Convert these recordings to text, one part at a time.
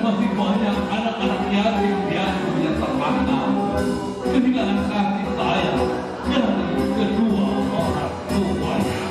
masih banyak anak-anak yatim yang terlantar kehilangan kasih sayang dari kedua orang tuanya.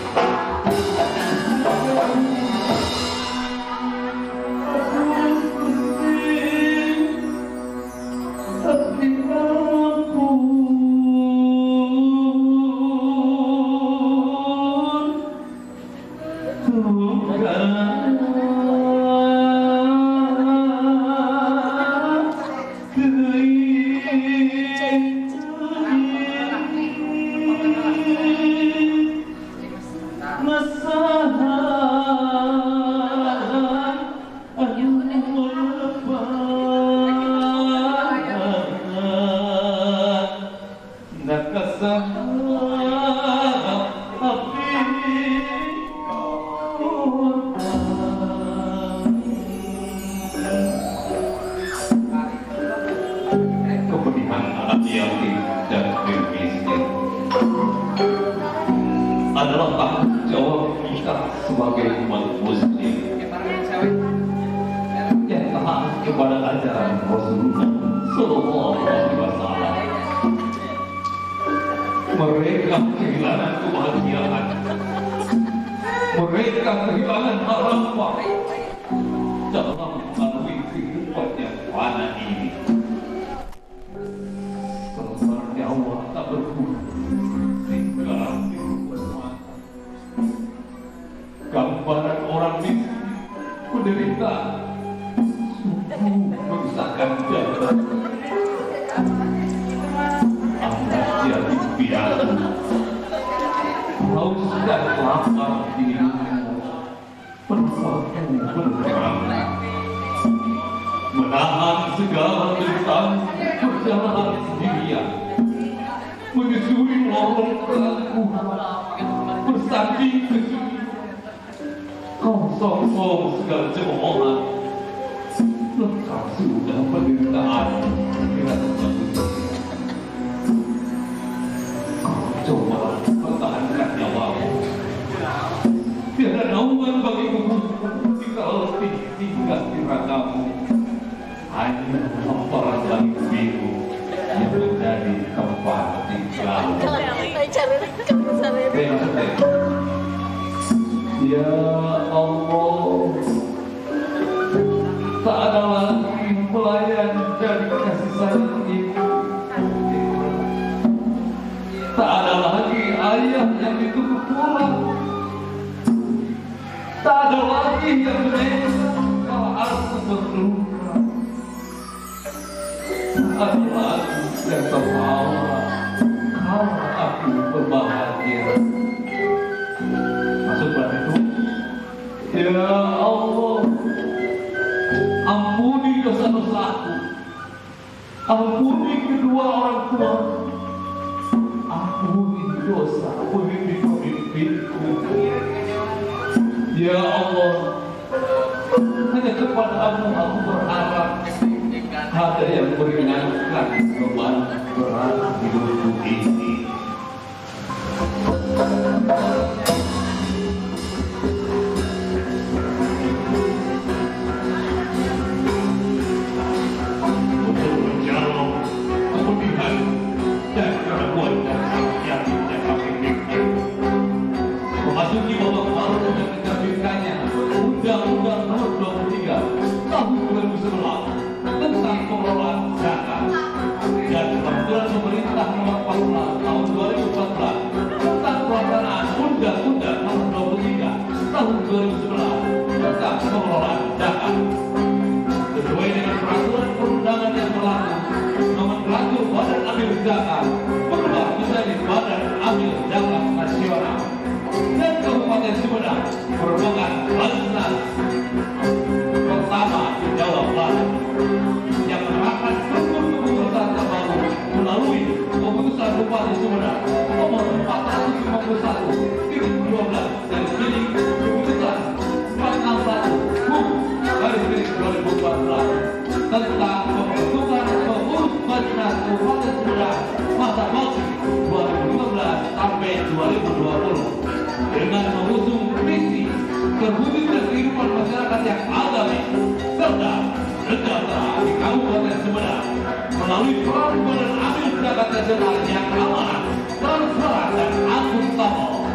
Adalah tanggung jawab kita sebagai umat muslim yang taat kepada ajaran Rasulullah Sallallahu Alaihi Wasallam. Mereka kehilangan kebahagiaan, mereka kehilangan harapan dalam melalui kehidupan yang fana ini. Sebenarnya Allah tak berguna tinggal di rumah. Gambaran orang miskin menderita sungguh merusakan dada. Anak jadi piatu, haus dan lapar di persoalan berperang, menahan segala derita perjalanan sendirian, menyusuri lorong keraguan, bersanding kesunyian, kosong segala cemoohan, lengkap sudah penderitaan dengan tersebut. Coba pertahankan nyawamu. Tiada naungan bagimu jika tinggal di ragamu. Hanya hamparan langit biru yang menjadi tempat tinggal. Ya Allah, tak ada lagi pelayan dari kasih sayang ibu. Tak ada lagi ayah yang ditunggu pulang. Tak ada lagi yang menengok kalau aku berluka. Tak ada lagi yang tertawa kalau aku berbahagia. Masuk pada itu. Ya Allah, ampuni dosa-dosaku, ampuni kedua orang tua, ampuni dosa pemimpin-pemimpinku. Ya Allah, hanya kepada-Mu aku berharap ada yang meringankan beban berat hidupku ini. Untuk menjawab kemudian dan keraguan dan yakin yang kami miliki, memasuki babak baru dengan diterbitkannya Undang-Undang Nomor 23 Tahun 2011 tentang pengelolaan zakat dan Peraturan Pemerintah Nomor 14 Tahun 2014 tentang pelaksanaan Undang-Undang Nomor 23 Tahun 2011 tentang pengelolaan zakat. Sesuai dengan peraturan perundangan yang berlaku, nomenklatur Badan Amil Zakat berubah menjadi Badan Amil Zakat Nasional, dan Kabupaten Sumedang merupakan Basnas pertama di Jawa Barat yang menerapkan struktur kepengurusan terbaru melalui Keputusan Bupati Sumedang Nomor 451 dari milik Keputusan 461 tentang pembentukan pengurus Basnas Kabupaten Sumedang masa bakti 2015 sampai 2020 dengan mengusung visi terwujudnya kehidupan masyarakat yang adil serta rendah Kabupaten Sumedang melalui peran Badan Amil Zakat Nasional yang amanah, transparan dan akuntabel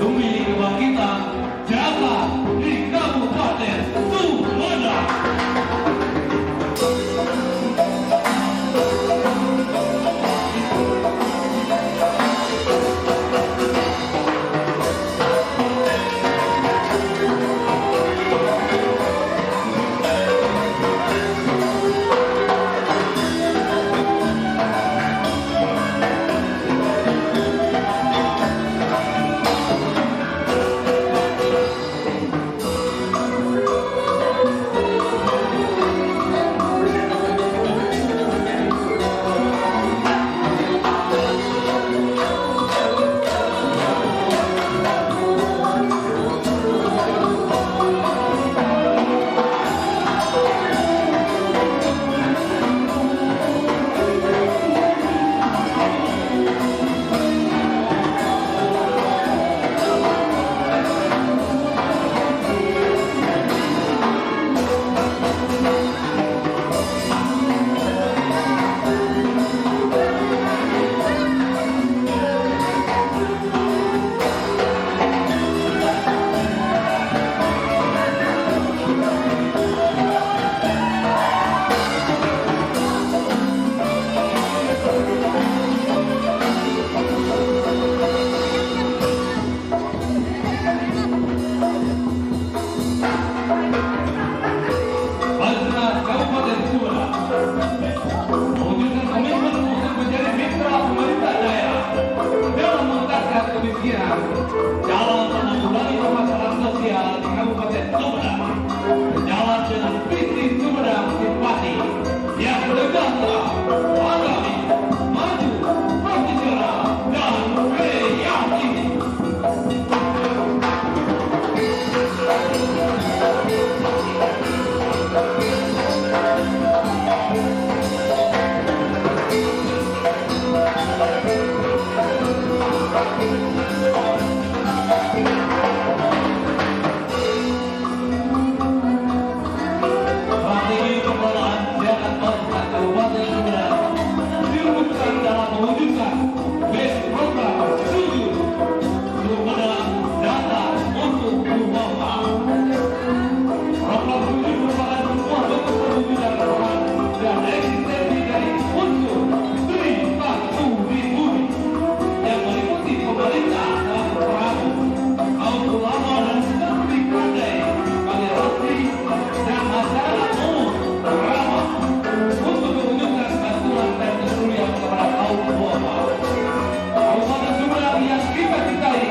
demi kebangkitan zakat di Kabupaten Sumedang. Dalam menanggulangi permasalahan sosial di Kabupaten Sumedang, berjalan dengan visi Sumedang Simpati yang sejahtera, agami, maju, profesional, dan kreatif. Strategi pengelolaan zakat masyarakat Kabupaten Sumedang dirumuskan dalam mewujudkan base program Sujud Sumedang Data untuk Rumah. Program Sujud merupakan sebuah bentuk perwujudan peran dan eksistensi dari unsur Sri Satu di Bumi yang meliputi pemerintah dan perahu, kaum ulama dan lebih pandai bagi roti dan masyarakat umum ramah untuk mewujudkan bantuan dan kepedulian kepada kaum ulama. Kabupaten Sumedang yang kita cintai,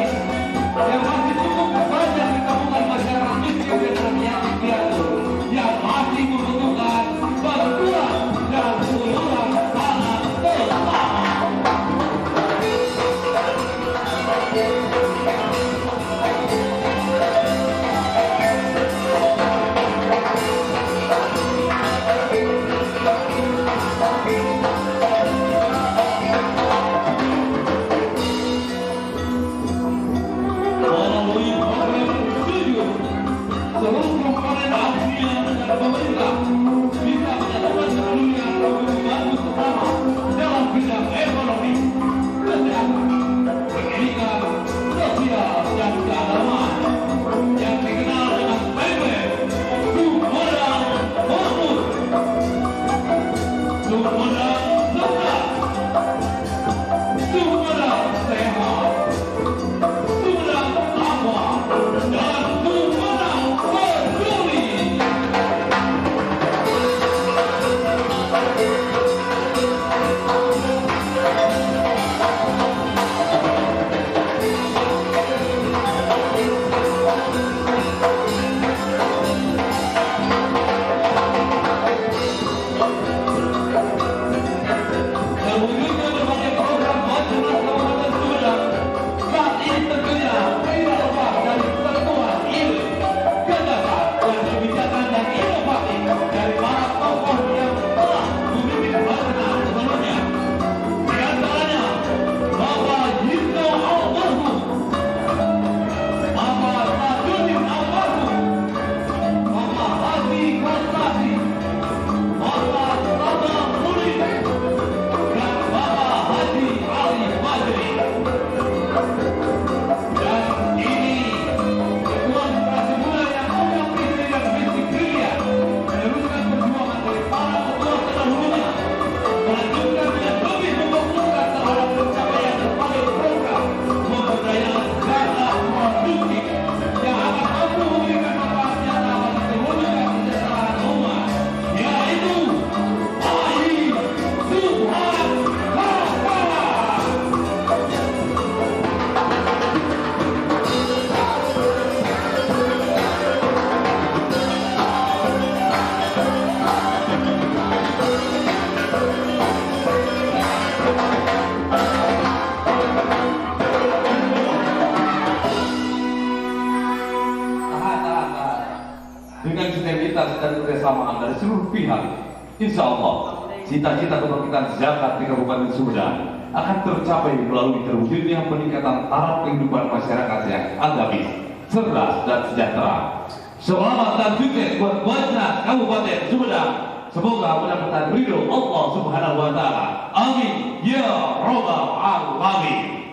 yang masih cukup banyak ditemukan masyarakat miskin dan yatim piatu, yang masih membutuhkan bantuan dan uluran tangan bersama. Melalui program Sujud, seluruh komponen aksinya dan pemerintah bisa menyatukan kepedulian untuk membantu sesama dalam bidang ekonomi, kesehatan, pendidikan, sosial, dan keagamaan yang dikenal dengan PP Sumedang Makmur, Sumedang Cerdas, Sumedang Sehat, Sumedang Takwa, dan Sumedang Peduli. dengan sinergitas dan kebersamaan dari seluruh pihak, insya Allah cita-cita kebangkitan zakat di Kabupaten Sumedang akan tercapai melalui terwujudnya peningkatan taraf kehidupan masyarakat yang agamis, cerdas dan sejahtera. Selamat dan sukses buat Basnas Kabupaten Sumedang. Semoga mendapatkan ridho Allah Subhanahu wa Ta'ala. Amin ya Rabbal Alamin.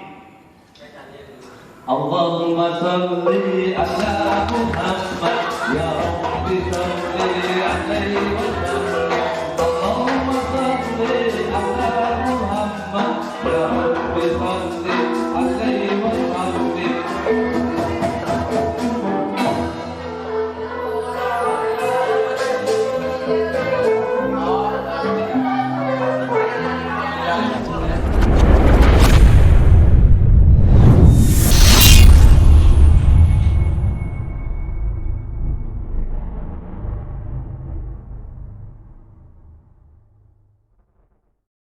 Allahumma salli ala Muhammad ya Rabbi salli alaihi wa sallam. Allahumma salli ala Muhammad ya Rabbi salli